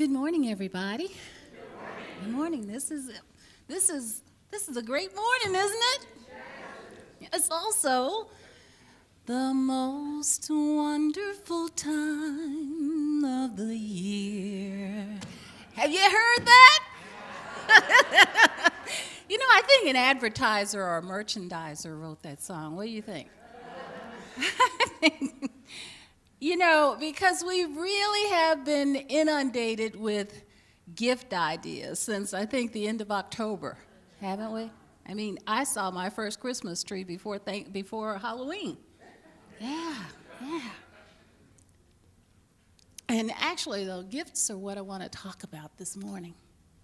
Good morning, everybody. Good morning. This is a great morning, isn't it? It's also the most wonderful time of the year. Have you heard that? I think an advertiser or a merchandiser wrote that song. What do you think? Because we really have been inundated with gift ideas since, I think, the end of October, haven't we? I mean, I saw my first Christmas tree before Halloween. Yeah. And actually, though, gifts are what I want to talk about this morning.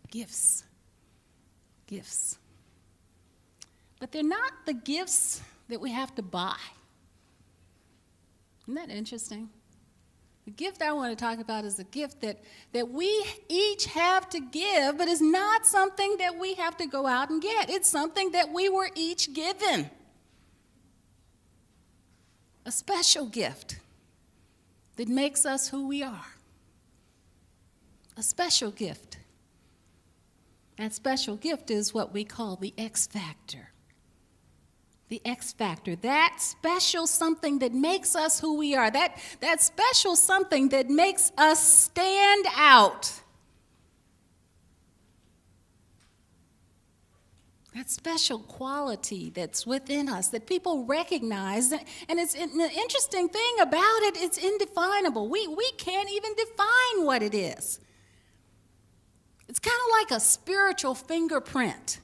Gifts. But they're not the gifts that we have to buy. Isn't that interesting? The gift I want to talk about is a gift that we each have to give, but is not something that we have to go out and get. It's something that we were each given. A special gift that makes us who we are. A special gift. That special gift is what we call the X factor. The X factor, that special something that makes us who we are, that special something that makes us stand out. That special quality that's within us that people recognize. And it's an interesting thing about it, it's indefinable. We can't even define what it is. It's kind of like a spiritual fingerprint.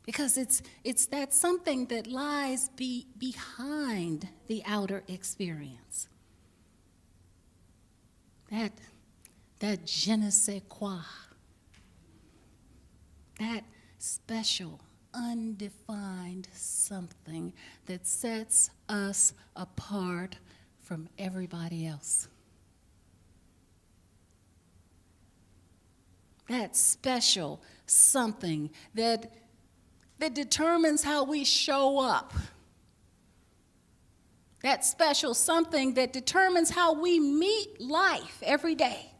Because it's that something that lies behind the outer experience. That je ne sais quoi. That special, undefined something that sets us apart from everybody else. That special something that determines how we show up. That special something that determines how we meet life every day.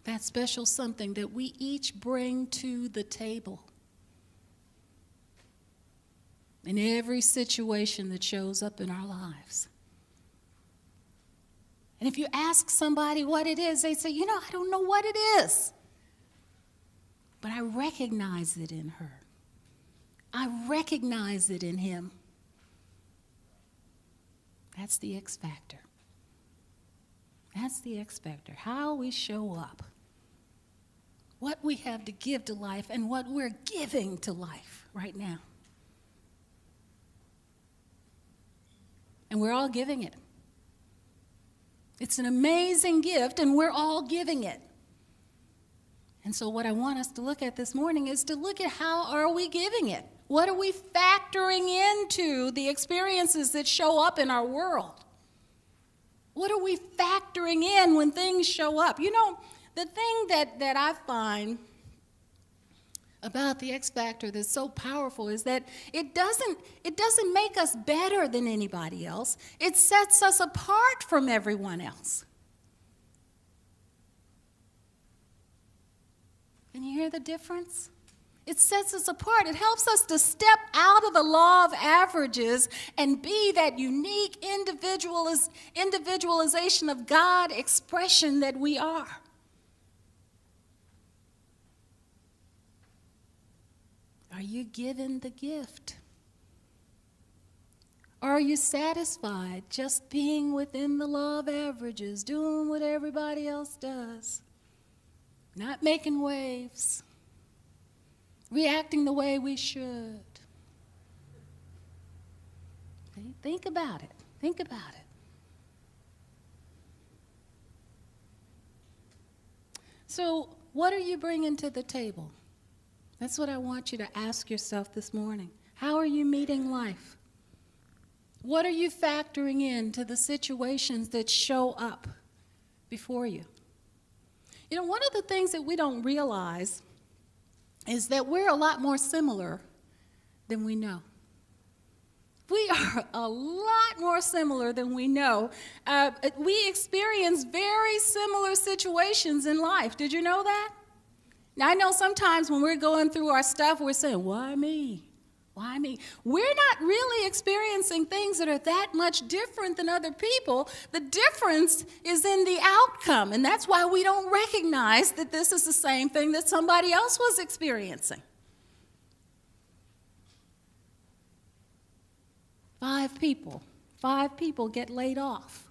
That special something that we each bring to the table. In every situation that shows up in our lives. And if you ask somebody what it is, they say, I don't know what it is. But I recognize it in her. I recognize it in him. That's the X factor. That's the X factor. How we show up. What we have to give to life and what we're giving to life right now. And we're all giving it. It's an amazing gift and we're all giving it. And so what I want us to look at this morning is to look at how are we giving it? What are we factoring into the experiences that show up in our world? What are we factoring in when things show up? The thing that I find about the X factor that's so powerful is that it doesn't make us better than anybody else. It sets us apart from everyone else. Can you hear the difference? It sets us apart. It helps us to step out of the law of averages and be that unique individualization of God expression that we are. Are you given the gift? Are you satisfied just being within the law of averages, doing what everybody else does? Not making waves, reacting the way we should. Think about it. Think about it. So, what are you bringing to the table? That's what I want you to ask yourself this morning. How are you meeting life? What are you factoring into the situations that show up before you? One of the things that we don't realize is that we're a lot more similar than we know. We are a lot more similar than we know. We experience very similar situations in life. Did you know that? Now, I know sometimes when we're going through our stuff, we're saying, why me? Why me? We're not really experiencing things that are that much different than other people. The difference is in the outcome, and that's why we don't recognize that this is the same thing that somebody else was experiencing. 5 people get laid off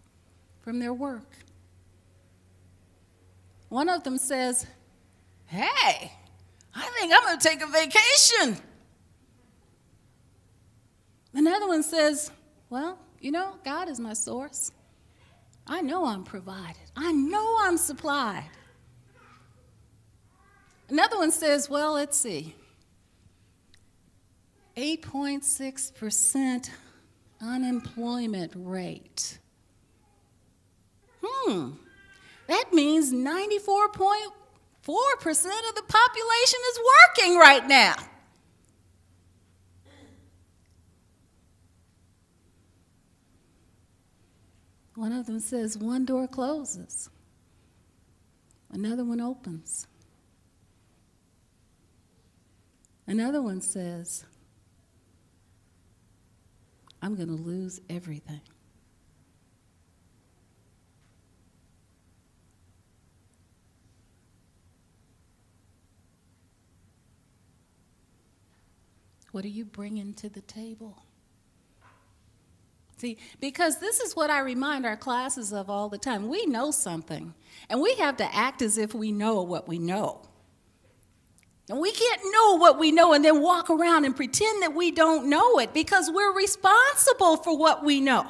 from their work. One of them says, hey, I think I'm going to take a vacation. Another one says, well, God is my source. I know I'm provided. I know I'm supplied. Another one says, well, let's see, 8.6% unemployment rate. That means 94.4% of the population is working right now. One of them says one door closes, another one opens. Another one says, I'm going to lose everything. What are you bringing to the table? See, because this is what I remind our classes of all the time. We know something, and we have to act as if we know what we know. And we can't know what we know and then walk around and pretend that we don't know it, because we're responsible for what we know.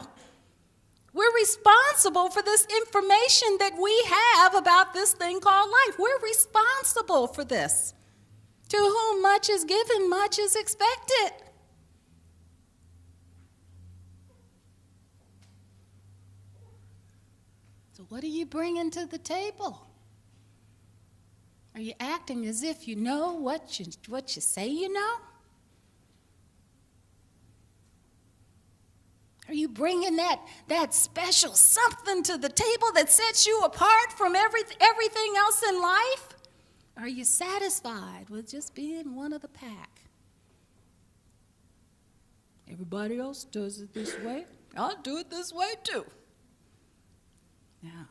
We're responsible for this information that we have about this thing called life. We're responsible for this. To whom much is given, much is expected. So what are you bringing to the table? Are you acting as if you know what you say you know? Are you bringing that special something to the table that sets you apart from everything else in life? Are you satisfied with just being one of the pack? Everybody else does it this way. I'll do it this way too. Yeah.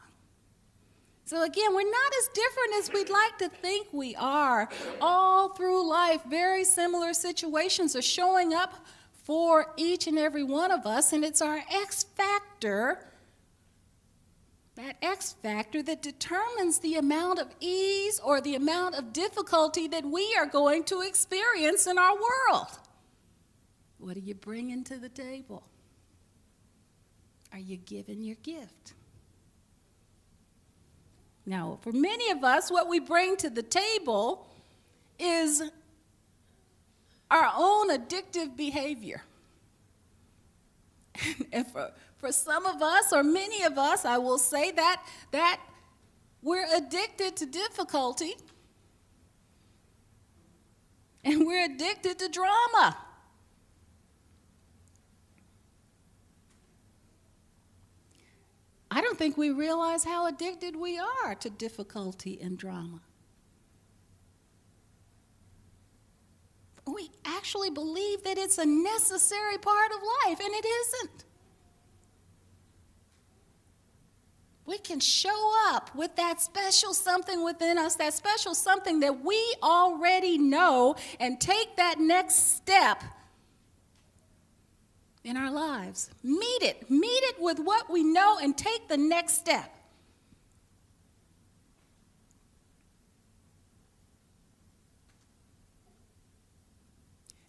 So again, we're not as different as we'd like to think we are. All through life, very similar situations are showing up for each and every one of us, and it's our X factor, that X factor that determines the amount of ease or the amount of difficulty that we are going to experience in our world. What are you bringing to the table? Are you giving your gift? Now, for many of us, what we bring to the table is our own addictive behavior. And for some of us, or many of us, I will say that we're addicted to difficulty, and we're addicted to drama. I don't think we realize how addicted we are to difficulty and drama. We actually believe that it's a necessary part of life, and it isn't. We can show up with that special something within us, that special something that we already know, and take that next step in our lives. Meet it with what we know and take the next step.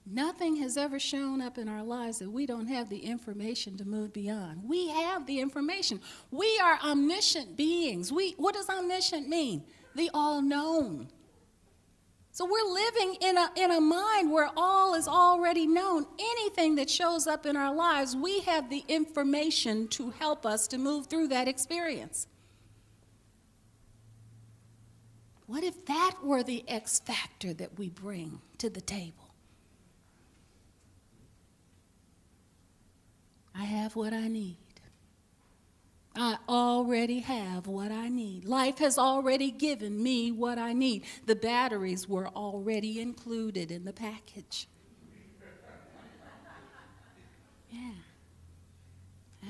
Nothing has ever shown up in our lives that we don't have the information to move beyond. We have the information. We are omniscient beings. What does omniscient mean? The all-known. So we're living in a mind where all is already known. Anything that shows up in our lives, we have the information to help us to move through that experience. What if that were the X factor that we bring to the table? have what I need. I already have what I need. Life has already given me what I need. The batteries were already included in the package. Yeah.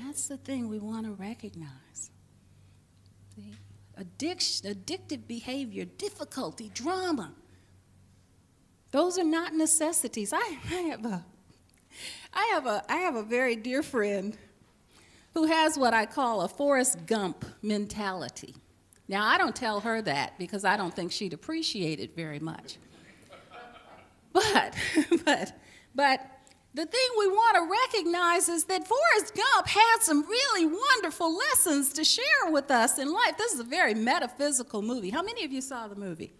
That's the thing we want to recognize. See? Addictive behavior, difficulty, drama. Those are not necessities. I have a very dear friend who has what I call a Forrest Gump mentality. Now, I don't tell her that because I don't think she'd appreciate it very much. But the thing we want to recognize is that Forrest Gump had some really wonderful lessons to share with us in life. This is a very metaphysical movie. How many of you saw the movie?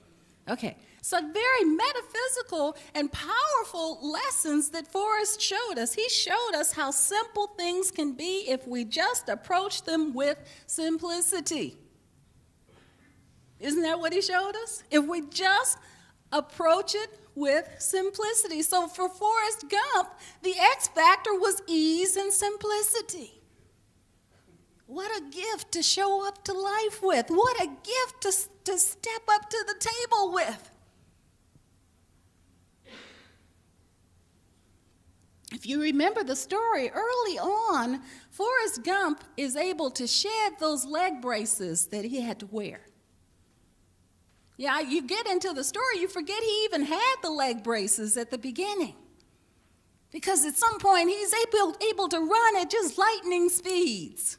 Okay. So very metaphysical and powerful lessons that Forrest showed us. He showed us how simple things can be if we just approach them with simplicity. Isn't that what he showed us? If we just approach it with simplicity. So for Forrest Gump, the X factor was ease and simplicity. What a gift to show up to life with. What a gift to step up to the table with. If you remember the story, early on, Forrest Gump is able to shed those leg braces that he had to wear. Yeah, you get into the story, you forget he even had the leg braces at the beginning. Because at some point, he's able to run at just lightning speeds.